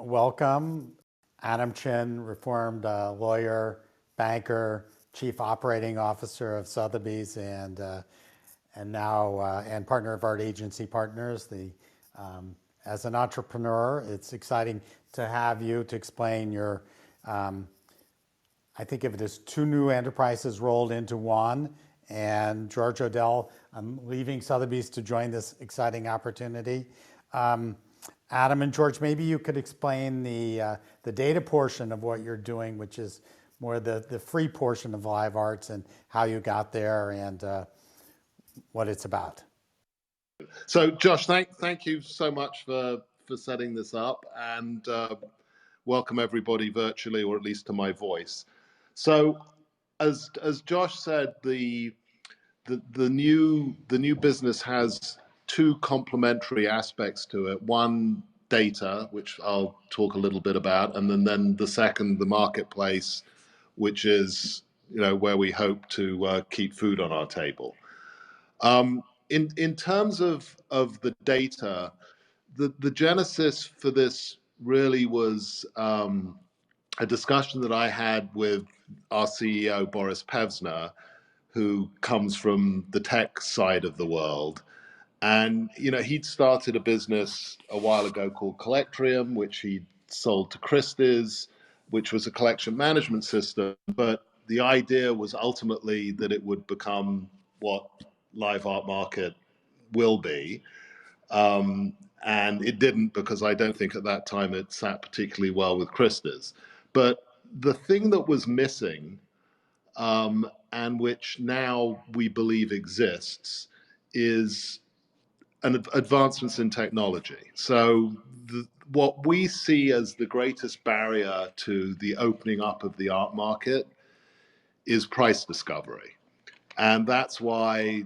welcome. Adam Chinn, reformed lawyer, banker, chief operating officer of Sotheby's, and now and partner of Art Agency Partners. As an entrepreneur, it's exciting to have you to explain your. I think of it as two new enterprises rolled into one. And George Odell, I'm leaving Sotheby's to join this exciting opportunity. Adam and George, maybe you could explain the data portion of what you're doing, which is more the free portion of LiveArt, and how you got there and what it's about. So, Josh, thank you so much for setting this up, and welcome everybody virtually, or at least to my voice. So, as Josh said, the new business has two complementary aspects to it. One, data, which I'll talk a little bit about, and then the second, the marketplace, which is where we hope to keep food on our table. In terms of the data, the genesis for this really was a discussion that I had with our CEO, Boris Pevzner, who comes from the tech side of the world. And, he'd started a business a while ago called Collectrium, which he'd sold to Christie's, which was a collection management system. But the idea was ultimately that it would become what LiveArt Market will be. And it didn't, because I don't think at that time it sat particularly well with Christie's. But the thing that was missing, and which now we believe exists, is advancements in technology. So what we see as the greatest barrier to the opening up of the art market is price discovery. And that's why,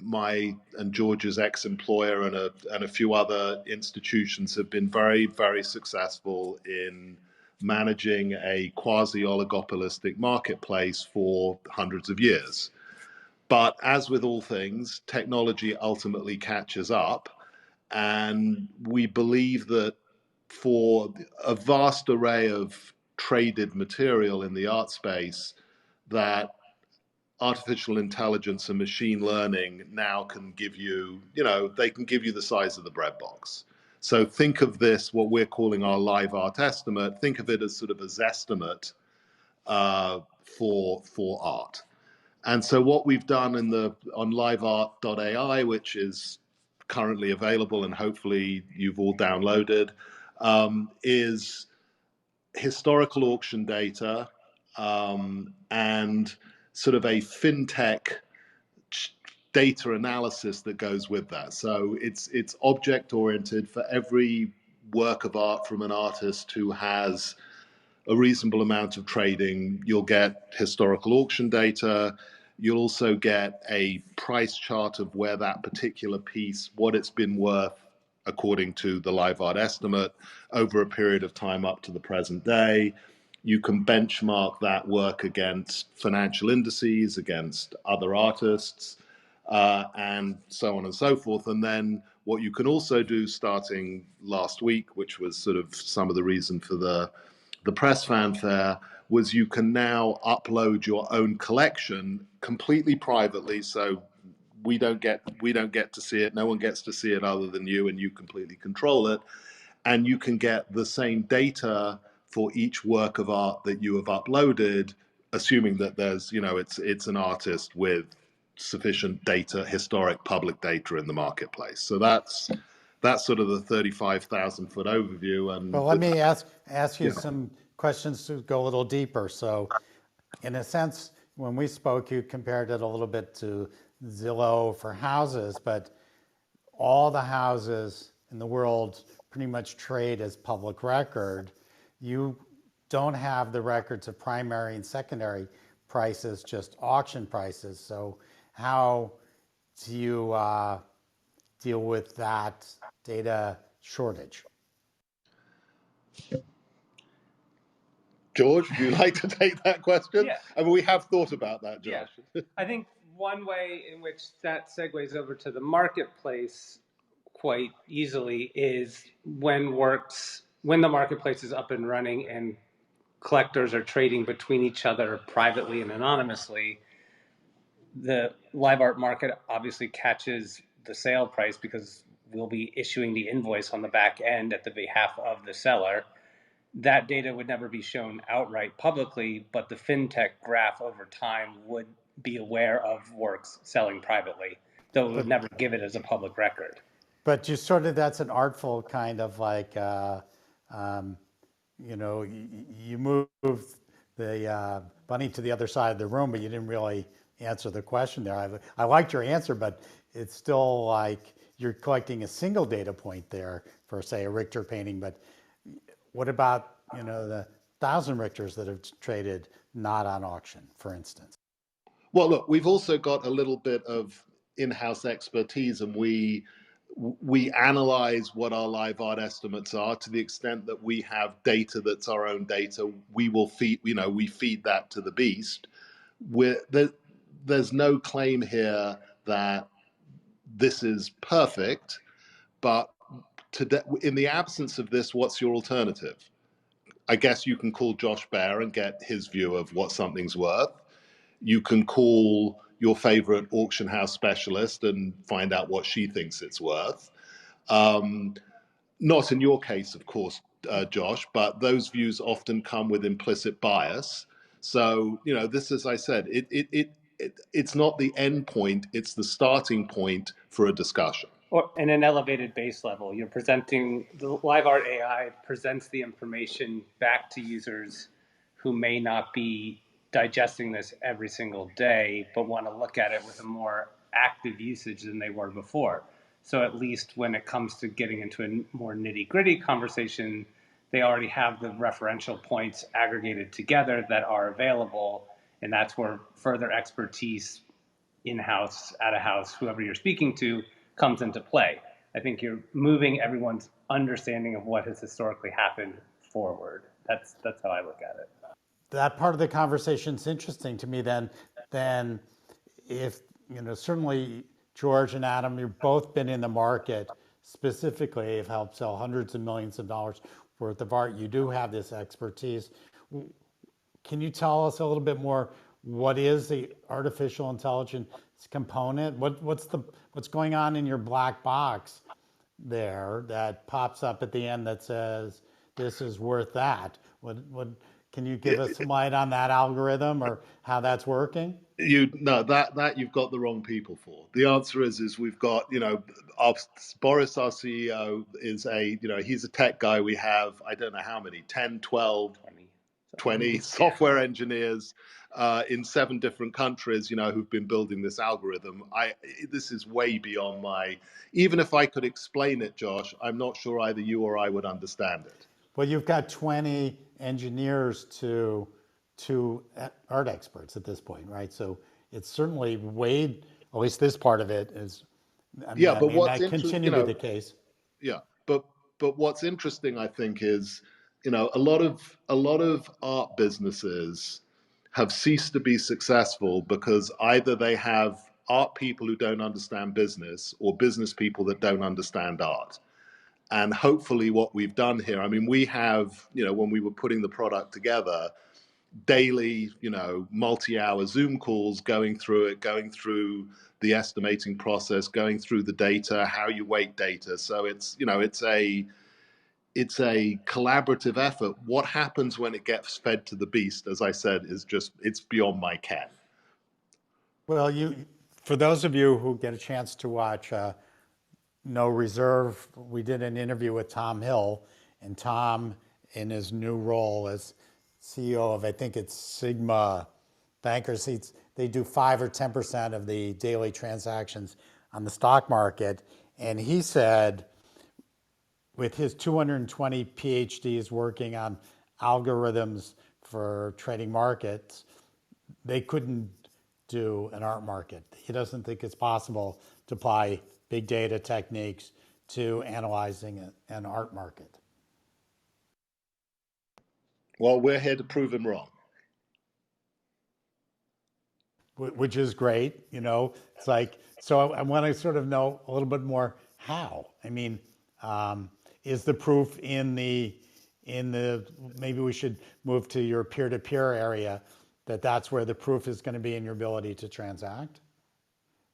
my and George's ex-employer and a few other institutions have been very, very successful in managing a quasi-oligopolistic marketplace for hundreds of years. But as with all things, technology ultimately catches up. And we believe that for a vast array of traded material in the art space, that artificial intelligence and machine learning now can give you, they can give you the size of the bread box. So think of this, what we're calling our LiveArt estimate, think of it as sort of a Zestimate for art. And so what we've done on liveart.ai, which is currently available and hopefully you've all downloaded, is historical auction data and sort of a fintech data analysis that goes with that. So it's object oriented. For every work of art from an artist who has a reasonable amount of trading, you'll get historical auction data. You'll also get a price chart of where that particular piece, what it's been worth according to the LiveArt estimate over a period of time up to the present day. You can benchmark that work against financial indices, against other artists, and so on and so forth. And then what you can also do starting last week, which was sort of some of the reason for the press fanfare, was you can now upload your own collection completely privately. So we don't get to see it. No one gets to see it other than you, and you completely control it. And you can get the same data for each work of art that you have uploaded, assuming that there's, it's an artist with sufficient data, historic public data in the marketplace. So that's sort of the 35,000-foot overview. And well, let me ask you some questions to go a little deeper. So, in a sense, when we spoke, you compared it a little bit to Zillow for houses, but all the houses in the world pretty much trade as public record. You don't have the records of primary and secondary prices, just auction prices. So how do you deal with that data shortage? George, would you like to take that question? Yeah. I mean, we have thought about that, Josh. Yeah. I think one way in which that segues over to the marketplace quite easily is when works when the marketplace is up and running and collectors are trading between each other privately and anonymously, the live art market obviously catches the sale price because we'll be issuing the invoice on the back end at the behalf of the seller. That data would never be shown outright publicly, but the fintech graph over time would be aware of works selling privately, though it would never give it as a public record. But you sort of, that's an artful kind of like, you know, you move the bunny to the other side of the room, but you didn't really answer the question there. I liked your answer, but it's still like you're collecting a single data point there for, say, a Richter painting. But what about, you know, the 1,000 Richters that have traded not on auction, for instance? Well, look, we've also got a little bit of in-house expertise, and we analyze what our live art estimates are. To the extent that we have data that's our own data, we will feed, you know, we feed that to the beast. There's no claim here that this is perfect, but in the absence of this, what's your alternative? I guess you can call Josh Baer and get his view of what something's worth. You can call your favorite auction house specialist and find out what she thinks it's worth. Not in your case, of course, Josh, but those views often come with implicit bias. So, you know, this, as I said, it's not the end point, it's the starting point for a discussion. Or in an elevated base level, you're presenting, the LiveArt AI presents the information back to users who may not be digesting this every single day, but want to look at it with a more active usage than they were before. So at least when it comes to getting into a more nitty-gritty conversation, they already have the referential points aggregated together that are available, and that's where further expertise, in-house, out-of-house, whoever you're speaking to, comes into play. I think you're moving everyone's understanding of what has historically happened forward. That's how I look at it. That part of the conversation is interesting to me. Then if, you know, certainly George and Adam, you've both been in the market specifically, have helped sell hundreds of millions of dollars worth of art. You do have this expertise. Can you tell us a little bit more? What is the artificial intelligence component? What's going on in your black box there that pops up at the end that says this is worth that? What can you give us some light on that algorithm or how that's working? That you've got the wrong people for. The answer is we've got, you know, Boris, our CEO, is he's a tech guy. We have, I don't know how many, 10, 12, 20 software engineers in 7 different countries, you know, who've been building this algorithm. This is way beyond even if I could explain it, Josh, I'm not sure either you or I would understand it. Well, you've got 20 engineers to art experts at this point, right? So it's certainly weighed, at least this part of it is, that continue to be the case. Yeah, but what's interesting, I think, is, you know, a lot of art businesses have ceased to be successful because either they have art people who don't understand business or business people that don't understand art. And hopefully what we've done here, I mean, we have, you know, when we were putting the product together, daily, you know, multi-hour Zoom calls, going through the estimating process, going through the data, how you weight data. So it's, you know, it's a collaborative effort. What happens when it gets fed to the beast, as I said, is just, it's beyond my ken. Well, for those of you who get a chance to watch No Reserve, we did an interview with Tom Hill, and Tom, in his new role as CEO of, I think it's Sigma Bankers, they do 5 or 10% of the daily transactions on the stock market. And he said, with his 220 PhDs working on algorithms for trading markets, they couldn't do an art market. He doesn't think it's possible to apply big data techniques to analyzing an art market. Well, we're here to prove him wrong. Which is great, you know. It's like, so I want to sort of know a little bit more how. I mean, is the proof in the maybe we should move to your peer-to-peer area, that's where the proof is going to be in your ability to transact?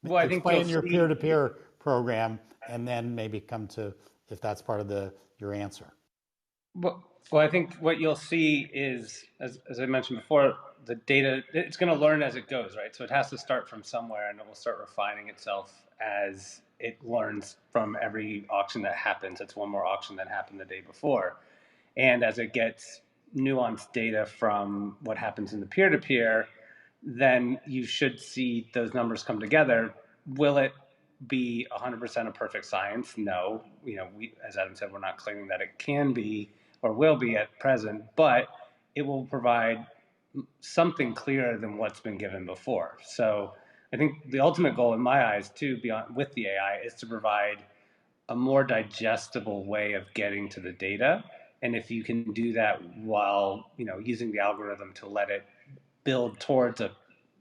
Well, I think you'll Explain your see. peer-to-peer program, and then maybe come to if that's part of your answer. Well, I think what you'll see is, as I mentioned before, the data, it's going to learn as it goes, right? So it has to start from somewhere, and it will start refining itself as it learns from every auction that happens. It's one more auction that happened the day before. And as it gets nuanced data from what happens in the peer-to-peer, then you should see those numbers come together. Will it be 100% a perfect science? No. As Adam said, we're not claiming that it can be or will be at present, but it will provide something clearer than what's been given before. So I think the ultimate goal in my eyes too, beyond with the AI, is to provide a more digestible way of getting to the data. And if you can do that while using the algorithm to let it build towards a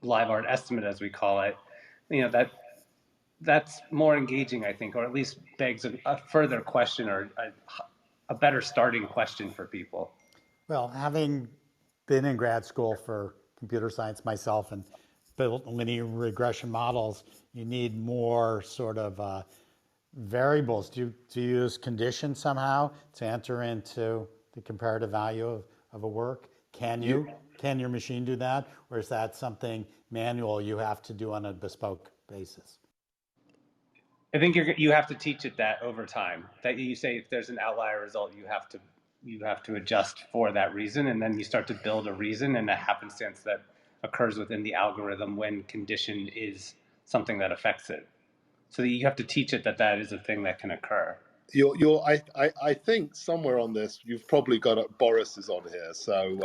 LiveArt estimate, as we call it, that's more engaging, I think, or at least begs a further question, or a better starting question for people. Well, having been in grad school for computer science myself and built linear regression models, you need more sort of variables. Do you use conditions somehow to enter into the comparative value of a work? Can your machine do that, or is that something manual you have to do on a bespoke basis? I think you have to teach it that over time. That you say if there's an outlier result, you have to adjust for that reason, and then you start to build a reason and a happenstance that occurs within the algorithm when condition is something that affects it. So you have to teach it that is a thing that can occur. I think somewhere on this you've probably got Boris is on here, so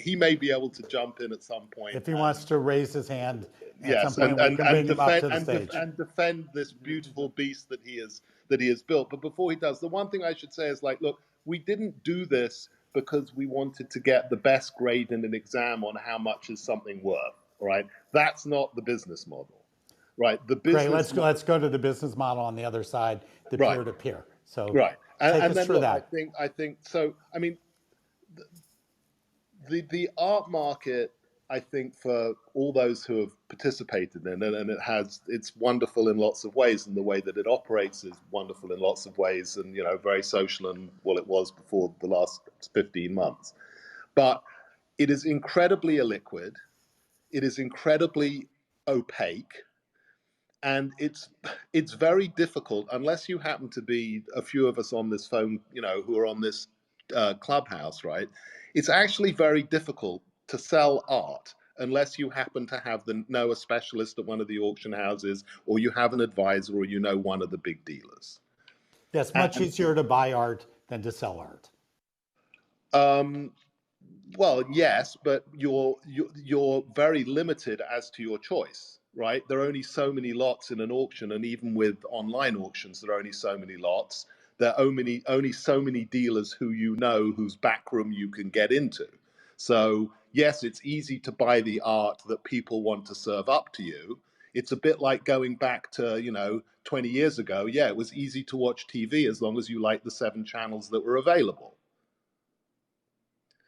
he may be able to jump in at some point if he wants to raise his hand. At yes, some point we can bring him up to the stage and defend this beautiful beast that he has built. But before he does, the one thing I should say is look, we didn't do this because we wanted to get the best grade in an exam on how much is something worth. All right, that's not the business model. Right, the business. Great. Let's go to the business model on the other side, the peer-to-peer. So right, take and us then through look, that. I think so. I mean, the art market, I think, for all those who have participated in it, and it's wonderful in lots of ways, and the way that it operates is wonderful in lots of ways, and very social, and it was before the last 15 months. But it is incredibly illiquid. It is incredibly opaque. And it's very difficult, unless you happen to be a few of us on this phone, who are on this Clubhouse, right? It's actually very difficult to sell art unless you happen to know a specialist at one of the auction houses, or you have an advisor, or one of the big dealers. Yes, much easier to buy art than to sell art. Well, yes, but you're very limited as to your choice, right? There are only so many lots in an auction, and even with online auctions, there are only so many lots. There are only so many dealers whose backroom you can get into. So yes, it's easy to buy the art that people want to serve up to you. It's a bit like going back to 20 years ago. Yeah, it was easy to watch TV as long as you liked the 7 channels that were available.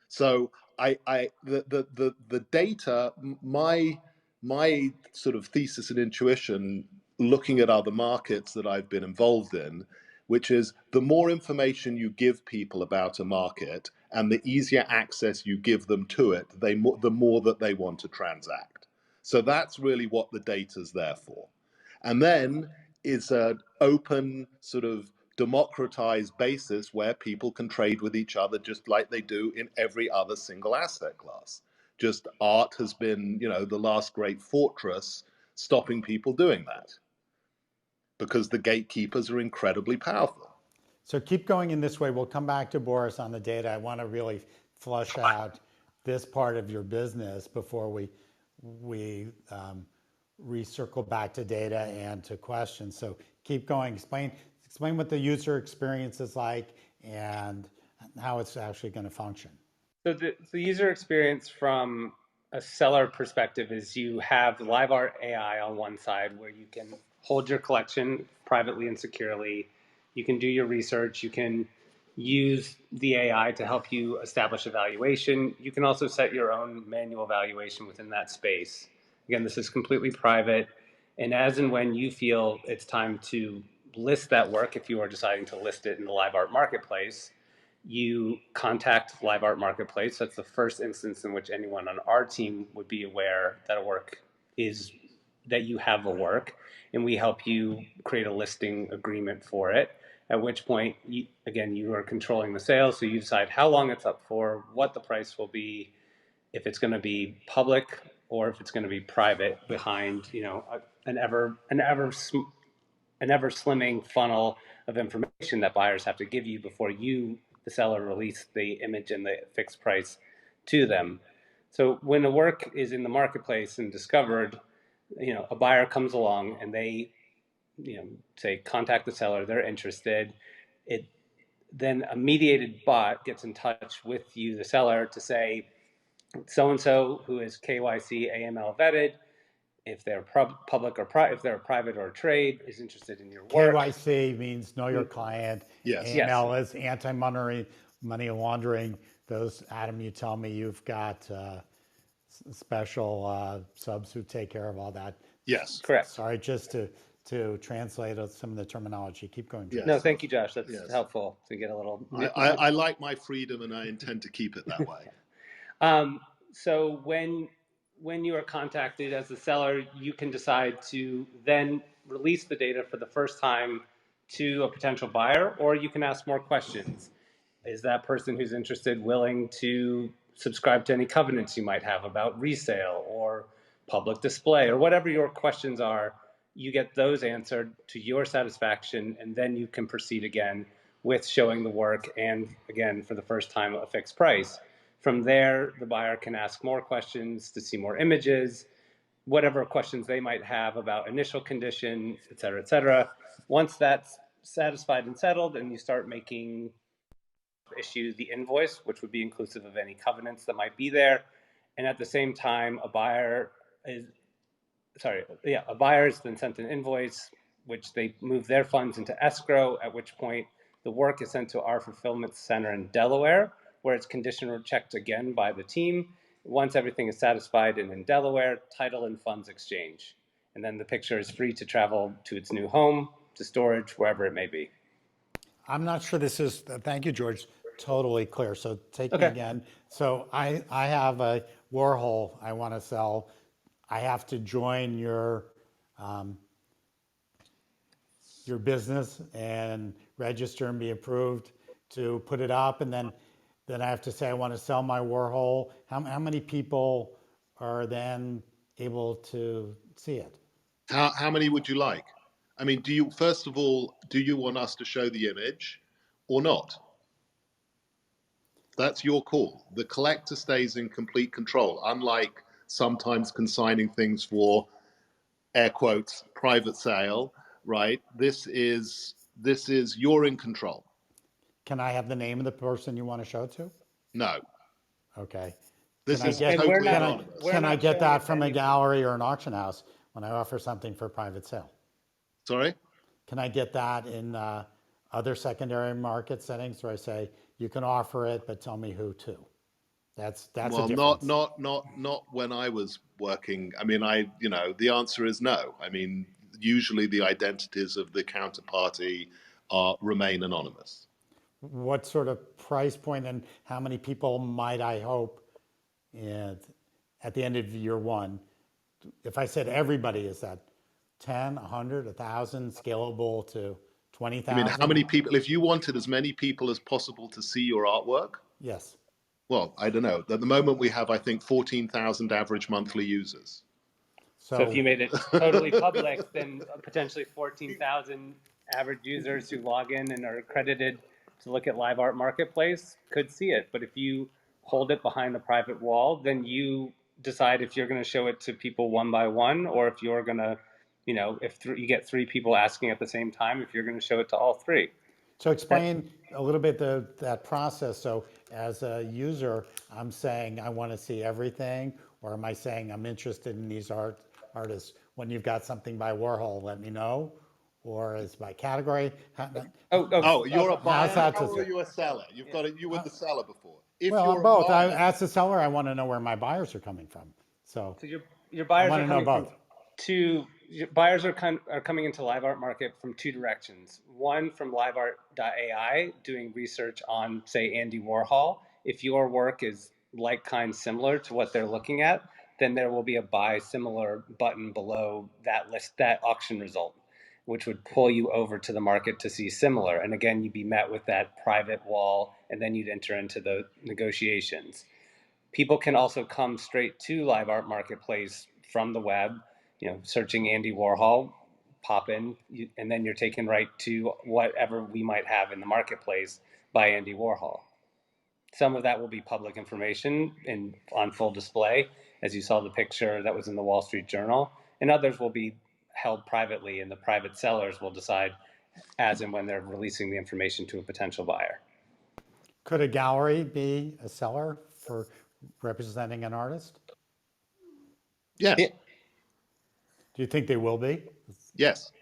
So the data, my sort of thesis and intuition, looking at other markets that I've been involved in, which is the more information you give people about a market and the easier access you give them to it, the more that they want to transact. So that's really what the data's there for. And then it's an open sort of democratized basis where people can trade with each other just like they do in every other single asset class. Just art has been, the last great fortress stopping people doing that because the gatekeepers are incredibly powerful. So keep going in this way. We'll come back to Boris on the data. I want to really flush out this part of your business before we recircle back to data and to questions. So keep going. Explain what the user experience is like and how it's actually going to function. So the user experience from a seller perspective is you have LiveArt AI on one side where you can hold your collection privately and securely. You can do your research. You can use the AI to help you establish a valuation. You can also set your own manual valuation within that space. Again, this is completely private. And as and when you feel it's time to list that work, if you are deciding to list it in the LiveArt marketplace, you contact LiveArt Marketplace. That's the first instance in which anyone on our team would be aware that a work is, that you have a work, and we help you create a listing agreement for it. At which point, again, you are controlling the sale, so you decide how long it's up for, what the price will be, if it's going to be public or if it's going to be private behind, an ever slimming funnel of information that buyers have to give you before you, the seller, release the image and the fixed price to them. So when a work is in the marketplace and discovered, a buyer comes along and they, say, contact the seller, they're interested. Then a mediated bot gets in touch with you, the seller, to say, so-and-so who is KYC AML vetted, if they're public or if they're a private or a trade, is interested in your work. KYC means know your client. Yes. AML is anti-money laundering. Those, Adam, you tell me you've got special subs who take care of all that. Yes. Correct. Sorry, just to translate some of the terminology. Keep going, Josh. No, thank you, Josh. That's helpful to get a little. I like my freedom, and I intend to keep it that way. So when you are contacted as a seller, you can decide to then release the data for the first time to a potential buyer, or you can ask more questions. Is that person who's interested willing to subscribe to any covenants you might have about resale or public display, or whatever your questions are? You get those answered to your satisfaction, and then you can proceed again with showing the work, and again, for the first time, a fixed price. From there, the buyer can ask more questions to see more images, whatever questions they might have about initial condition, et cetera, et cetera. Once that's satisfied and settled, and you start issue the invoice, which would be inclusive of any covenants that might be there. And at the same time, a buyer is then sent an invoice, which they move their funds into escrow, at which point the work is sent to our fulfillment center in Delaware, where it's condition checked again by the team. Once everything is satisfied and in Delaware, title and funds exchange. And then the picture is free to travel to its new home, to storage, wherever it may be. I'm not sure this is, thank you, George, totally clear. So take me again. So I have a Warhol I want to sell. I have to join your business and register and be approved to put it up, and then I have to say I want to sell my Warhol. How many people are then able to see it? How many would you like? I mean, do you want us to show the image or not? That's your call. The collector stays in complete control, unlike sometimes consigning things for, air quotes, private sale, right? This is you're in control. Can I have the name of the person you want to show it to? No. Okay. This is And totally anonymous. Can I get that from a gallery or an auction house when I offer something for private sale? Sorry? Can I get that in other secondary market settings where I say you can offer it, but tell me who to? That's well, a difference. not when I was working. I mean, the answer is no. I mean, usually the identities of the counterparty remain anonymous. What sort of price point and how many people might I hope at the end of year one? If I said everybody, is that 10, 100, 1,000, scalable to 20,000? I mean, how many people, if you wanted as many people as possible to see your artwork? Yes. Well, I don't know. At the moment, we have, I think, 14,000 average monthly users. So if you made it totally public, then potentially 14,000 average users who log in and are accredited to look at LiveArt Marketplace could see it. But if you hold it behind a private wall, then you decide if you're going to show it to people one by one, or if you're going to, if you get three people asking at the same time, if you're going to show it to all three. So explain a little bit that process. So as a user, I'm saying I want to see everything, or am I saying I'm interested in these artists? When you've got something by Warhol, let me know, or is by category? Oh, you're a buyer that now, or you're a seller? You've got it. You were the seller before. If Well, you're I'm a both. buyer, As a seller, I want to know where my buyers are coming from. So your I buyers want are to know coming from both. your buyers are coming into LiveArt market from two directions. One, from LiveArt.ai, doing research on, say, Andy Warhol. If your work is like kind similar to what they're looking at, then there will be a buy similar button below that list, that auction result, which would pull you over to the market to see similar. And again, you'd be met with that private wall, and then you'd enter into the negotiations. People can also come straight to LiveArt Marketplace from the web, searching Andy Warhol, pop in, and then you're taken right to whatever we might have in the marketplace by Andy Warhol. Some of that will be public information and on full display, as you saw the picture that was in the Wall Street Journal, and others will be held privately, and the private sellers will decide as and when they're releasing the information to a potential buyer. Could a gallery be a seller for representing an artist? yes, Yeah. Do you think they will be? yes.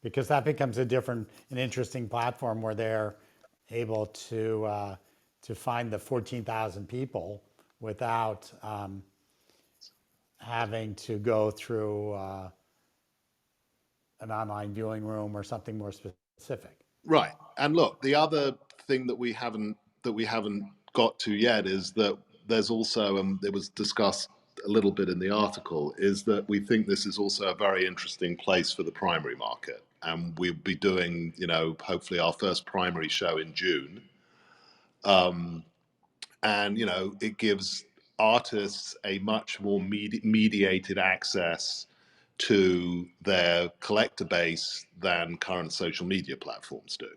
Because that becomes an interesting platform where they're able to find the 14,000 people without having to go through an online viewing room or something more specific. Right. And look, the other thing that we haven't got to yet is that there's also, and it was discussed a little bit in the article, is that we think this is also a very interesting place for the primary market. And we'll be doing, hopefully our first primary show in June. And, it gives artists a much more mediated access to their collector base than current social media platforms do.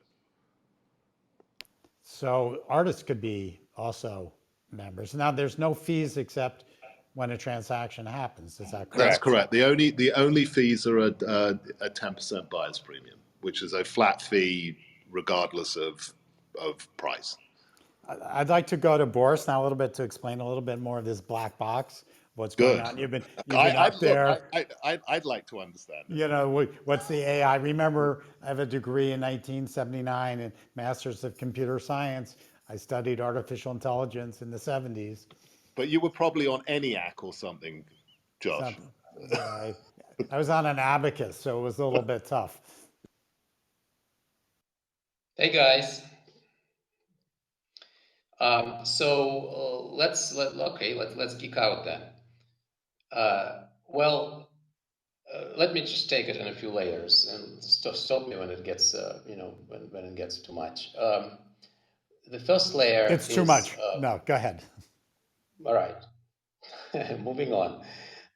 So artists could be also members. Now, there's no fees except when a transaction happens. Is that correct? That's correct. The only fees are a 10% buyer's premium, which is a flat fee regardless of price. I'd like to go to Boris now a little bit to explain a little bit more of this black box. What's going Good. on? You've been up there. I'd like to understand it. What's the AI? Remember, I have a degree in 1979 and Masters of Computer Science. I studied artificial intelligence in the 70s. But you were probably on ENIAC or something, Josh. I was on an abacus, so it was a little bit tough. Hey guys. Let's geek out then. Let me just take it in a few layers and stop me when it gets when it gets too much. The first layer It's too much. No, go ahead. All right. Moving on.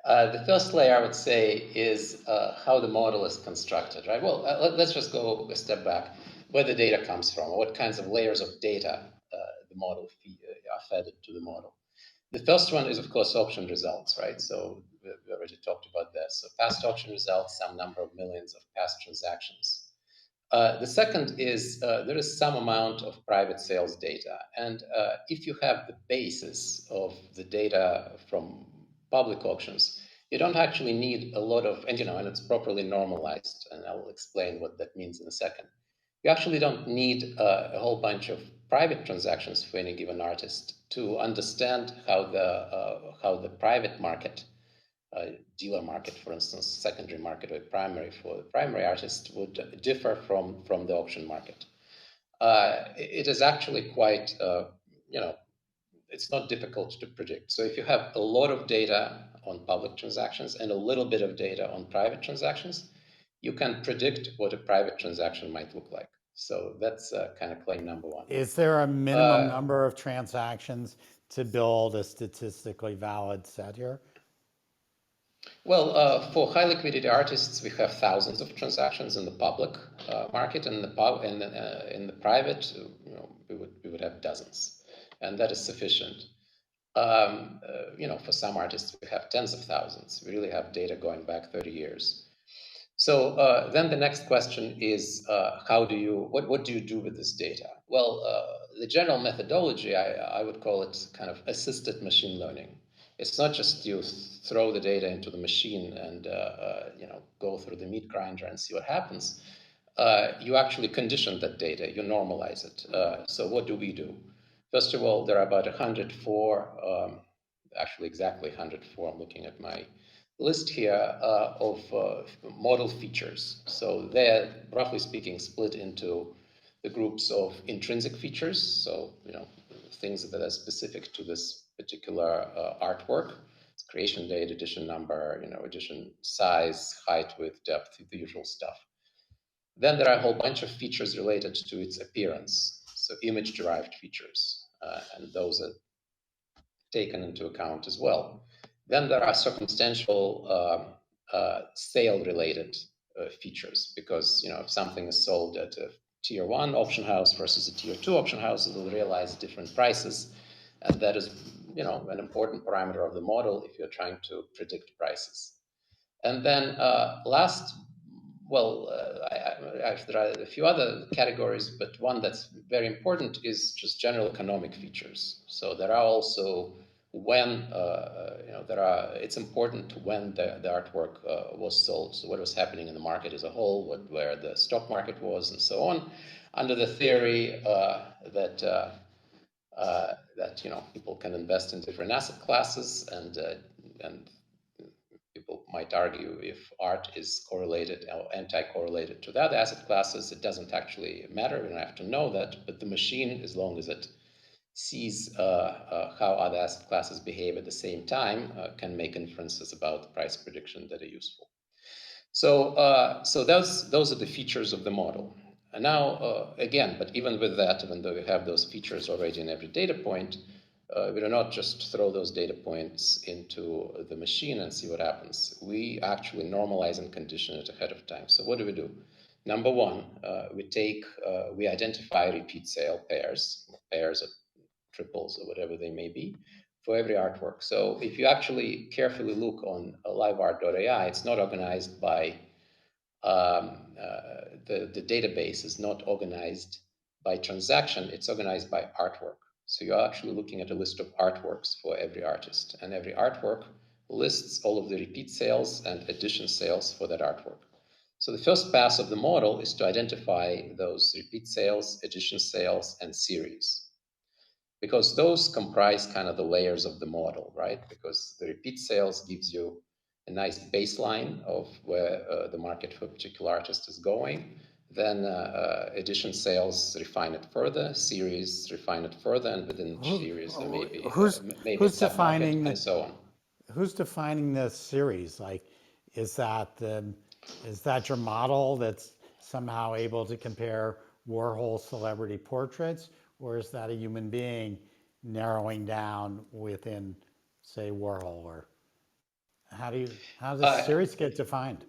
The first layer I would say is how the model is constructed, right? Well, let's just go a step back. Where the data comes from, what kinds of layers of data the model are fed into the model. The first one is, of course, auction results, right? So we already talked about this. So past auction results, some number of millions of past transactions. The second is there is some amount of private sales data. And if you have the basis of the data from public auctions, you don't actually need a lot of, and it's properly normalized. And I will explain what that means in a second. You actually don't need a whole bunch of private transactions for any given artist to understand how the private market, dealer market, for instance, secondary market or primary for the primary artist would differ from the auction market. It is actually quite, it's not difficult to predict. So if you have a lot of data on public transactions and a little bit of data on private transactions, you can predict what a private transaction might look like. So that's kind of claim number one. Is there a minimum number of transactions to build a statistically valid set here? Well, for high liquidity artists, we have thousands of transactions in the public market, and in the private, we would have dozens, and that is sufficient. For some artists, we have tens of thousands. We really have data going back 30 years. So then the next question is, what do you do with this data? Well, the general methodology, I would call it kind of assisted machine learning. It's not just you throw the data into the machine and go through the meat grinder and see what happens. You actually condition that data, you normalize it. So what do we do? First of all, there are about 104, actually exactly 104, I'm looking at my list here, of model features. So they're, roughly speaking, split into the groups of intrinsic features, so things that are specific to this particular artwork. It's creation date, edition number, edition size, height, width, depth, the usual stuff. Then there are a whole bunch of features related to its appearance, so image-derived features, and those are taken into account as well. Then there are circumstantial sale-related features, because if something is sold at a tier 1 auction house versus a tier 2 auction house, it will realize different prices, and that is an important parameter of the model if you're trying to predict prices. And then last, there are a few other categories, but one that's very important is just general economic features. So there are also when, it's important when the artwork was sold. So what was happening in the market as a whole, where the stock market was, and so on, under the theory that people can invest in different asset classes, and people might argue if art is correlated or anti-correlated to the other asset classes, it doesn't actually matter. We don't have to know that, but the machine, as long as it sees how other asset classes behave at the same time, can make inferences about the price prediction that are useful. So those are the features of the model. And now, again, but even with that, even though we have those features already in every data point, we do not just throw those data points into the machine and see what happens. We actually normalize and condition it ahead of time. So what do? Number one, we identify repeat sale pairs or triples or whatever they may be for every artwork. So if you actually carefully look on LiveArt.ai, it's not organized by the database is not organized by transaction, it's organized by artwork. So you're actually looking at a list of artworks for every artist, and every artwork lists all of the repeat sales and edition sales for that artwork. So the first pass of the model is to identify those repeat sales, edition sales, and series, because those comprise kind of the layers of the model, right? Because the repeat sales gives you a nice baseline of where the market for a particular artist is going. Then edition sales refine it further, series refine it further, and within each series there may be maybe a sub-market, and so on. Who's defining this series? Like, is that your model that's somehow able to compare Warhol celebrity portraits, or is that a human being narrowing down within, say, Warhol? Or how does the series get defined?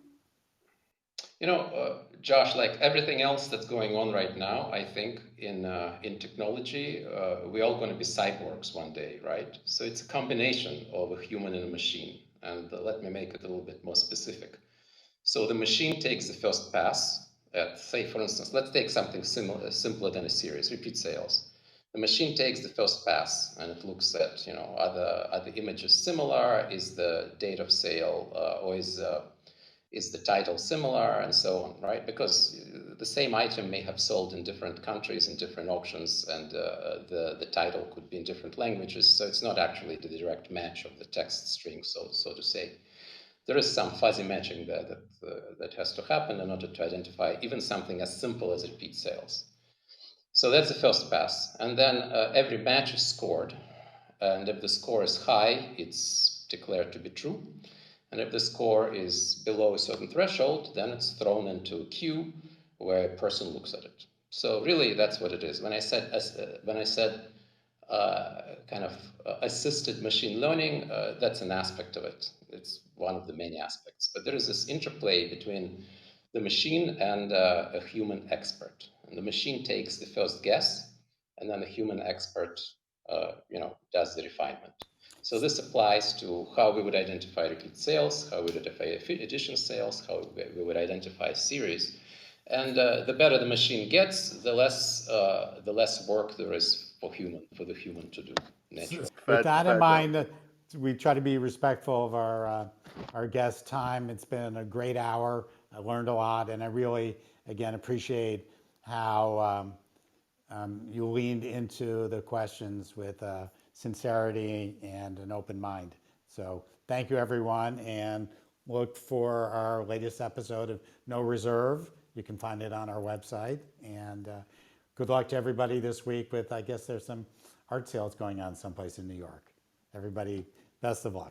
Josh, like everything else that's going on right now, I think in technology, we're all going to be cyborgs one day, right? So it's a combination of a human and a machine. And let me make it a little bit more specific. So the machine takes the first pass at, say, for instance, let's take something simpler than a series, repeat sales. The machine takes the first pass and it looks at, are the images similar? Is the date of sale or is the title similar, and so on, right? Because the same item may have sold in different countries in different auctions, and the title could be in different languages, so it's not actually the direct match of the text string, so to say. There is some fuzzy matching there that has to happen in order to identify even something as simple as repeat sales. So that's the first pass, and then every match is scored, and if the score is high, it's declared to be true. And if the score is below a certain threshold, then it's thrown into a queue where a person looks at it. So really, that's what it is. When I said kind of assisted machine learning, that's an aspect of it. It's one of the many aspects. But there is this interplay between the machine and a human expert. And the machine takes the first guess, and then the human expert, does the refinement. So this applies to how we would identify repeat sales, how we would identify edition sales, how we would identify series. And the better the machine gets, the less work there is for the human to do naturally. With that in mind, we try to be respectful of our guest time. It's been a great hour. I learned a lot, and I really, again, appreciate how you leaned into the questions with sincerity and an open mind. So thank you, everyone, and look for our latest episode of No Reserve. You can find it on our website. And good luck to everybody this week with, I guess there's some art sales going on someplace in New York. Everybody, best of luck.